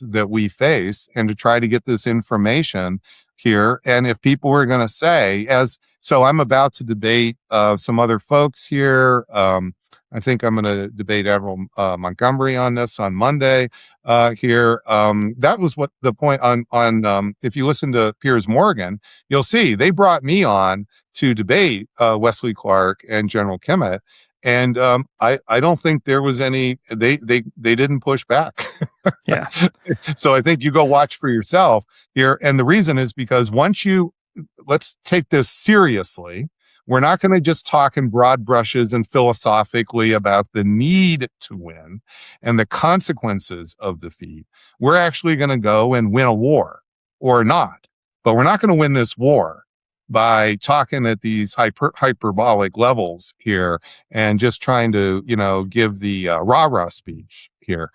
that we face and to try to get this information here. And if people were going to say, so I'm about to debate some other folks here. I think I'm going to debate Admiral Montgomery on this on Monday here. That was what the point on if you listen to Piers Morgan, you'll see they brought me on to debate Wesley Clark and General Kimmett. And I don't think there was any, they didn't push back. Yeah. So I think you go watch for yourself here. And the reason is because let's take this seriously. We're not going to just talk in broad brushes and philosophically about the need to win and the consequences of defeat. We're actually going to go and win a war or not, but we're not going to win this war by talking at these hyperbolic levels here and just trying to, give the rah-rah speech here.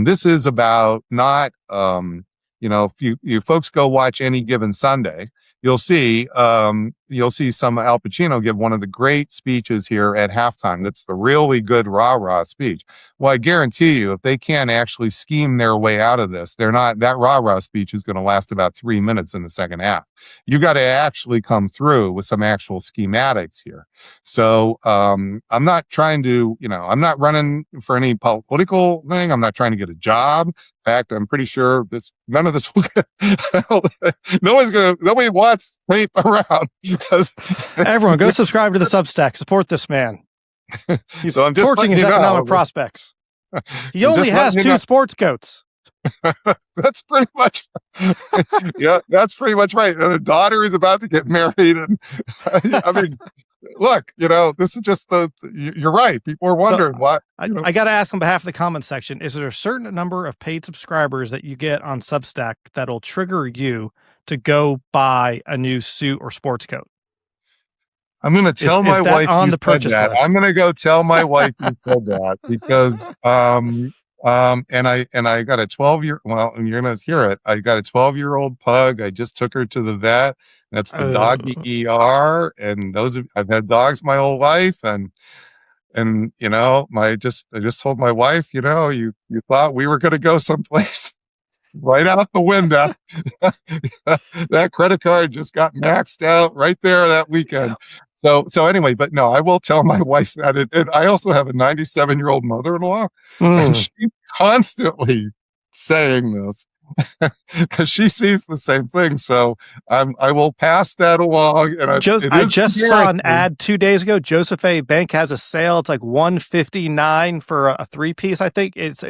This is about not, if you folks go watch Any Given Sunday, you'll see some Al Pacino give one of the great speeches here at halftime. That's the really good rah-rah speech. Well, I guarantee you, if they can't actually scheme their way out of this, that rah-rah speech is going to last about 3 minutes in the second half. You got to actually come through with some actual schematics here. So I'm not trying to, I'm not running for any political thing. I'm not trying to get a job. In fact, I'm pretty sure none of this will get, nobody wants tape around because everyone go subscribe to the Substack, support this man. He's so torching his economic prospects. He only has 2 sports coats. That's pretty much, that's pretty much right. And a daughter is about to get married. And I mean, look, this is just you're right. People are wondering what. I got to ask on behalf of the comment section, is there a certain number of paid subscribers that you get on Substack that'll trigger you to go buy a new suit or sports coat? I'm going to tell my wife on you the purchase said that. list? I'm going to go tell my wife you said that because, and I got a 12-year, well, you're going to hear it. I got a 12-year-old pug. I just took her to the vet. That's the doggy ER. And I've had dogs my whole life. And I just told my wife, you thought we were going to go someplace right out the window. That credit card just got maxed out right there that weekend. So anyway, but no, I will tell my wife that. And I also have a 97-year-old mother-in-law, and she's constantly saying this because she sees the same thing. So I will pass that along. And I just saw an ad 2 days ago. Joseph A. Bank has a sale. It's like $159 for a 3-piece. I think it's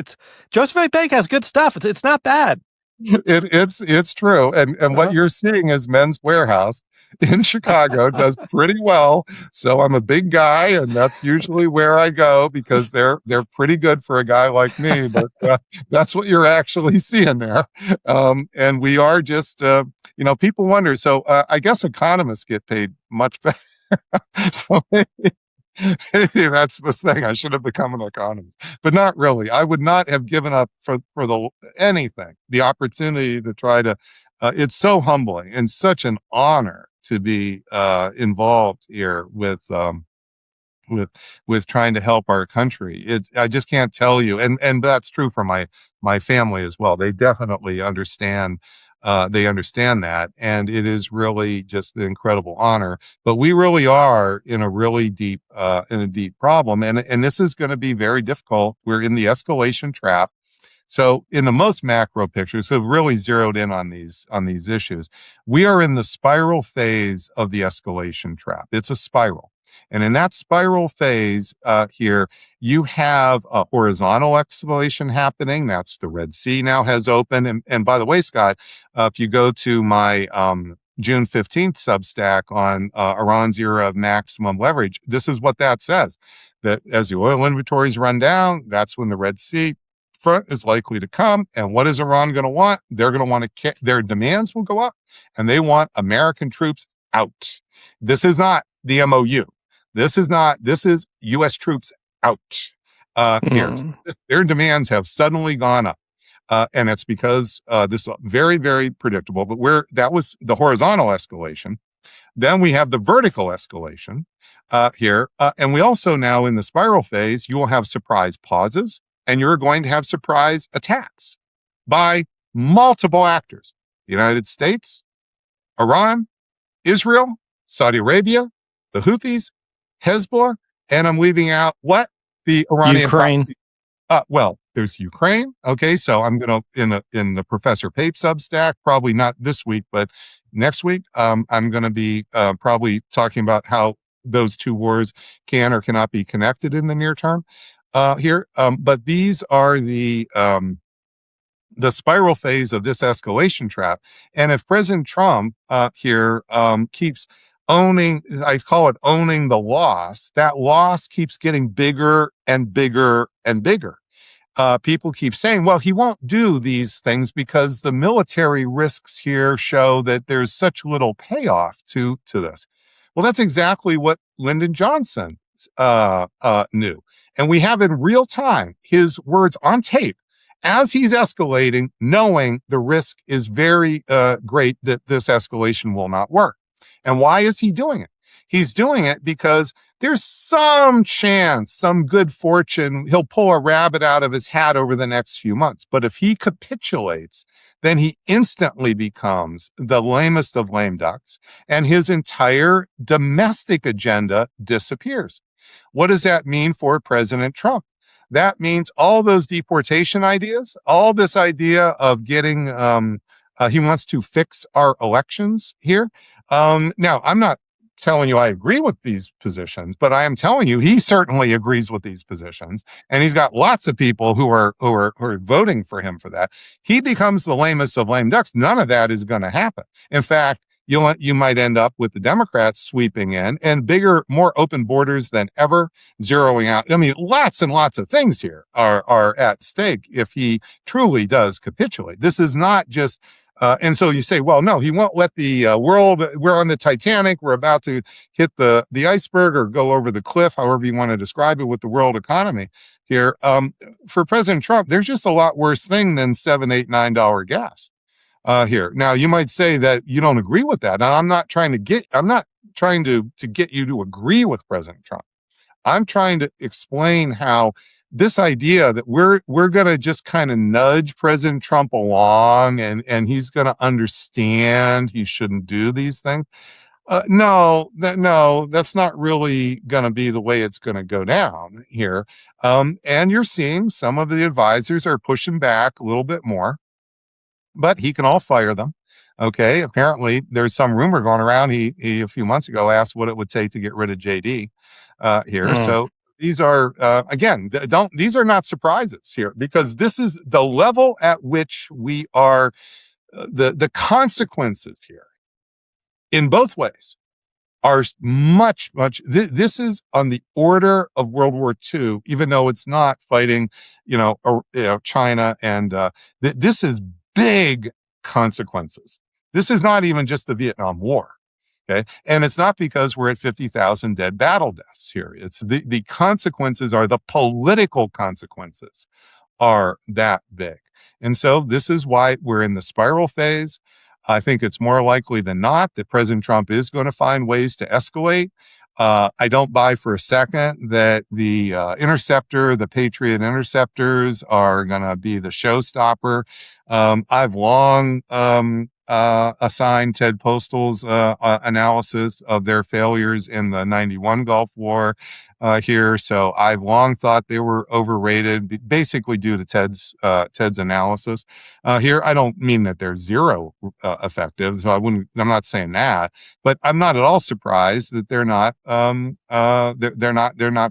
Joseph A. Bank has good stuff. It's not bad. It's true. And what you're seeing is Men's Warehouse in Chicago does pretty well. So I'm a big guy, and that's usually where I go because they're pretty good for a guy like me. But that's what you're actually seeing there. And we are just, people wonder. So I guess economists get paid much better. So maybe that's the thing. I should have become an economist, but not really. I would not have given up for anything, the opportunity to try to. It's so humbling and such an honor to be involved here with trying to help our country. I just can't tell you, and that's true for my family as well. They definitely understand. They understand that, and it is really just an incredible honor. But we really are in a really deep problem, and this is going to be very difficult. We're in the escalation trap. So in the most macro picture, so really zeroed in on these issues, we are in the spiral phase of the escalation trap. It's a spiral. And in that spiral phase here, you have a horizontal escalation happening. That's the Red Sea now has opened. And by the way, Scott, if you go to my June 15th Substack on Iran's era of maximum leverage, this is what that says, that as the oil inventories run down, that's when the Red Sea front is likely to come. And what is Iran going to want? They're going to want to, their demands will go up, and they want American troops out. This is not the MOU. This is U.S. troops out here. Their demands have suddenly gone up. And it's because this is very, very predictable, but that was the horizontal escalation. Then we have the vertical escalation here. And we also now in the spiral phase, you will have surprise pauses, and you're going to have surprise attacks. by multiple actors: the United States, Iran, Israel, Saudi Arabia, the Houthis, Hezbollah, and I'm leaving out what? The Iranian Ukraine. proxy. Well, there's Ukraine. Okay, so I'm gonna in the Professor Pape Substack, probably not this week, but next week, I'm gonna be probably talking about how those two wars can or cannot be connected in the near term here. But these are the spiral phase of this escalation trap. And if President Trump here keeps owning, I call it owning the loss, that loss keeps getting bigger and bigger and bigger. People keep saying, well, he won't do these things because the military risks here show that there's such little payoff to this. Well, that's exactly what Lyndon Johnson knew. And we have in real time his words on tape as he's escalating, knowing the risk is very great that this escalation will not work. And why is he doing it? He's doing it because there's some chance, some good fortune, he'll pull a rabbit out of his hat over the next few months. But if he capitulates, then he instantly becomes the lamest of lame ducks, and his entire domestic agenda disappears. What does that mean for President Trump? That means all those deportation ideas, all this idea of getting, he wants to fix our elections here. Now, I'm not telling you I agree with these positions, but I am telling you he certainly agrees with these positions, and he's got lots of people who are voting for him for that. He becomes the lamest of lame ducks. None of that is going to happen. In fact, you might end up with the Democrats sweeping in and bigger, more open borders than ever, zeroing out. I mean, lots and lots of things here are at stake if he truly does capitulate. This is not just and so you say, well, no, he won't let the world, we're on the Titanic, we're about to hit the iceberg or go over the cliff, however you want to describe it with the world economy here. For President Trump, there's just a lot worse thing than $7, $8, $9 gas here. Now, you might say that you don't agree with that. And I'm not trying to get you to agree with President Trump. I'm trying to explain how this idea that we're going to just kind of nudge President Trump along and he's going to understand he shouldn't do these things. No, that's not really going to be the way it's going to go down here. And you're seeing some of the advisors are pushing back a little bit more, but he can all fire them. Okay. Apparently there's some rumor going around. He a few months ago asked what it would take to get rid of JD here. So these are, again, these are not surprises here, because this is the level at which we are, the consequences here in both ways are much, this is on the order of World War II, even though it's not fighting, China. And this is big consequences. This is not even just the Vietnam War. Okay. And it's not because we're at 50,000 dead battle deaths here. It's the consequences are the political consequences are that big. And so this is why we're in the spiral phase. I think it's more likely than not that President Trump is going to find ways to escalate. I don't buy for a second that the the Patriot interceptors are going to be the showstopper. I've long assigned Ted Postal's analysis of their failures in the 91 Gulf War here. So I've long thought they were overrated, basically due to Ted's analysis here. I don't mean that they're zero effective, so I'm not saying that, but I'm not at all surprised that they're not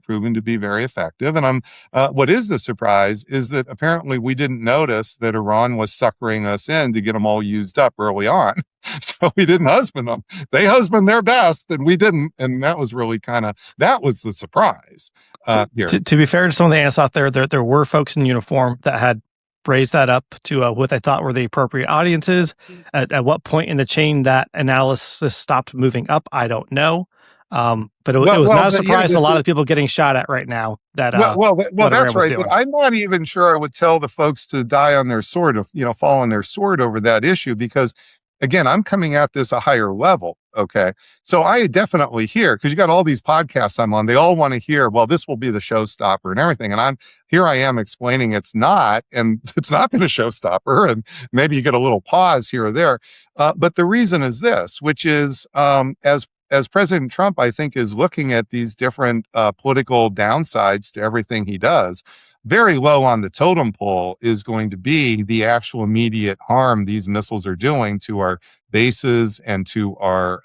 proven to be very effective. And what is the surprise is that apparently we didn't notice that Iran was suckering us in to get them all used up early on. So we didn't husband them. They husband their best and we didn't. And that was really that was the surprise here. To be fair to some of the analysts out there were folks in uniform that had raised that up to what they thought were the appropriate audiences. At what point in the chain that analysis stopped moving up, I don't know. But it was not a surprise to a lot of the people getting shot at right now. That that's right. But I'm not even sure I would tell the folks to die on their sword, fall on their sword over that issue, because again, I'm coming at this a higher level. Okay. So I definitely hear, because you got all these podcasts I'm on, they all want to hear, well, this will be the showstopper and everything. And I am explaining it's not, and it's not been a showstopper. And maybe you get a little pause here or there. But the reason is this, which is, as President Trump, I think, is looking at these different political downsides to everything he does, very low on the totem pole is going to be the actual immediate harm these missiles are doing to our bases and to our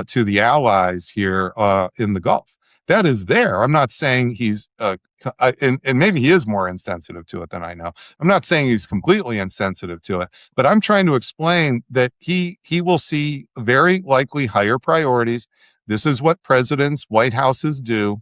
to the allies here in the Gulf. That is there. I'm not saying he's and maybe he is more insensitive to it than I know. I'm not saying he's completely insensitive to it, but I'm trying to explain that he will see very likely higher priorities. This is what presidents, White Houses do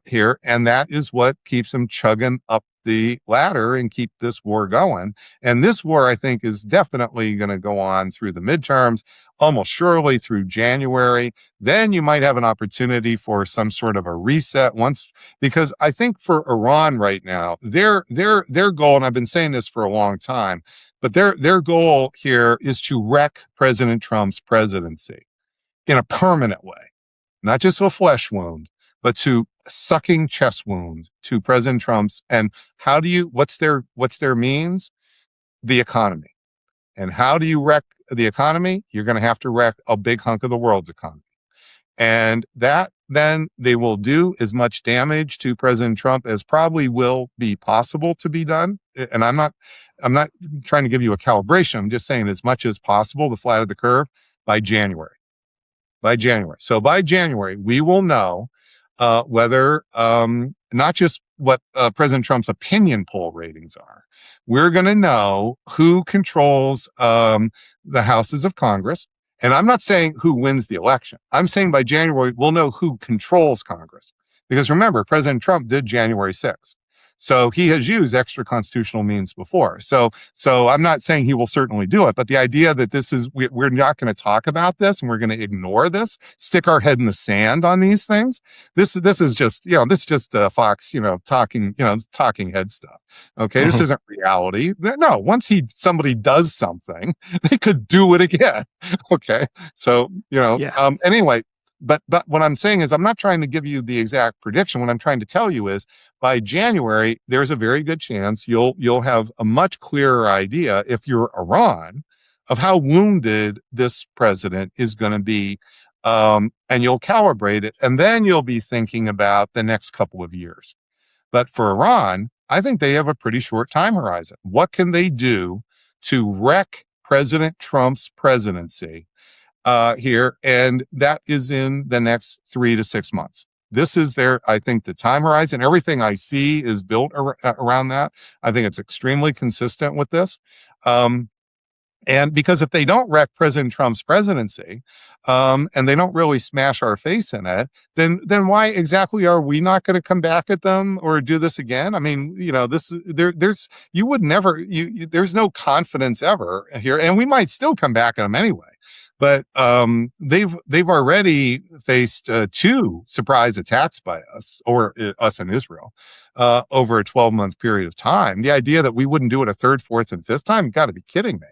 here, and that is what keeps him chugging up the ladder and keep this war going. And this war, I think, is definitely going to go on through the midterms, almost surely through January. Then you might have an opportunity for some sort of a reset once, because I think for Iran right now, their goal, and I've been saying this for a long time, but their goal here is to wreck President Trump's presidency in a permanent way, not just a flesh wound, but to sucking chest wounds to President Trump's. And what's their means? The economy. And how do you wreck the economy? You're going to have to wreck a big hunk of the world's economy. And that then they will do as much damage to President Trump as probably will be possible to be done. And I'm not trying to give you a calibration. I'm just saying as much as possible, the flat of the curve by January. So by January, we will know whether not just what President Trump's opinion poll ratings are. We're going to know who controls the houses of Congress. And I'm not saying who wins the election. I'm saying by January, we'll know who controls Congress. Because remember, President Trump did January 6th. So he has used extra constitutional means before. So I'm not saying he will certainly do it, but the idea that we're not going to talk about this and we're going to ignore this, stick our head in the sand on these things. This is just, this is just Fox, talking head stuff. Okay. This isn't reality. No, once somebody does something, they could do it again. Okay. So, anyway, but what I'm saying is I'm not trying to give you the exact prediction. What I'm trying to tell you is by January, there's a very good chance you'll have a much clearer idea, if you're Iran, of how wounded this president is going to be. And you'll calibrate it. And then you'll be thinking about the next couple of years. But for Iran, I think they have a pretty short time horizon. What can they do to wreck President Trump's presidency here? And that is in the next 3 to 6 months. This is I think, the time horizon. Everything I see is built around that. I think it's extremely consistent with this. And because if they don't wreck President Trump's presidency, and they don't really smash our face in it, then why exactly are we not going to come back at them or do this again? I mean, you would never, there's no confidence ever here, and we might still come back at them anyway. But they've already faced 2 surprise attacks by us, or us in Israel, over a 12-month period of time. The idea that we wouldn't do it a 3rd, 4th, and 5th time, you got to be kidding me.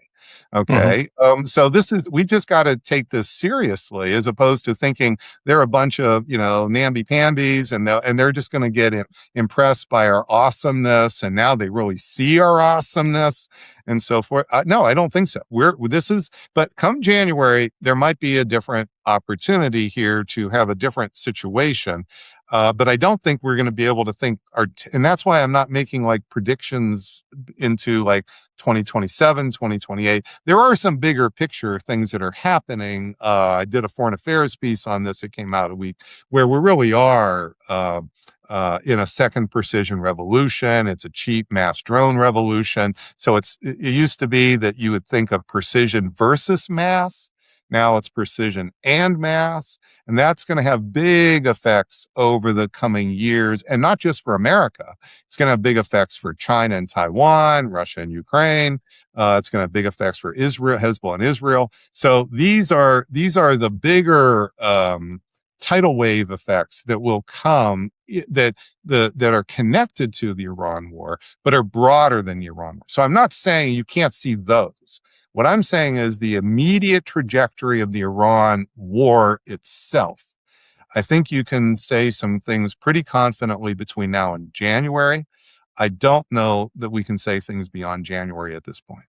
Okay. So we just got to take this seriously, as opposed to thinking they're a bunch of, namby-pambies and they're just going to get impressed by our awesomeness. And now they really see our awesomeness and so forth. No, I don't think so. But come January, there might be a different opportunity here to have a different situation. But I don't think we're going to be able to think and that's why I'm not making like predictions into like 2027, 2028. There are some bigger picture things that are happening. I did a foreign affairs piece on this. It came out a week where we really are in a second precision revolution. It's a cheap mass drone revolution. So it used to be that you would think of precision versus mass. Now it's precision and mass, and that's going to have big effects over the coming years, and not just for America. It's going to have big effects for China and Taiwan, Russia and Ukraine. It's going to have big effects for Israel, Hezbollah and Israel. So these are the bigger tidal wave effects that will come that are connected to the Iran war, but are broader than the Iran war. So I'm not saying you can't see those. What I'm saying is the immediate trajectory of the Iran war itself. I think you can say some things pretty confidently between now and January. I don't know that we can say things beyond January at this point.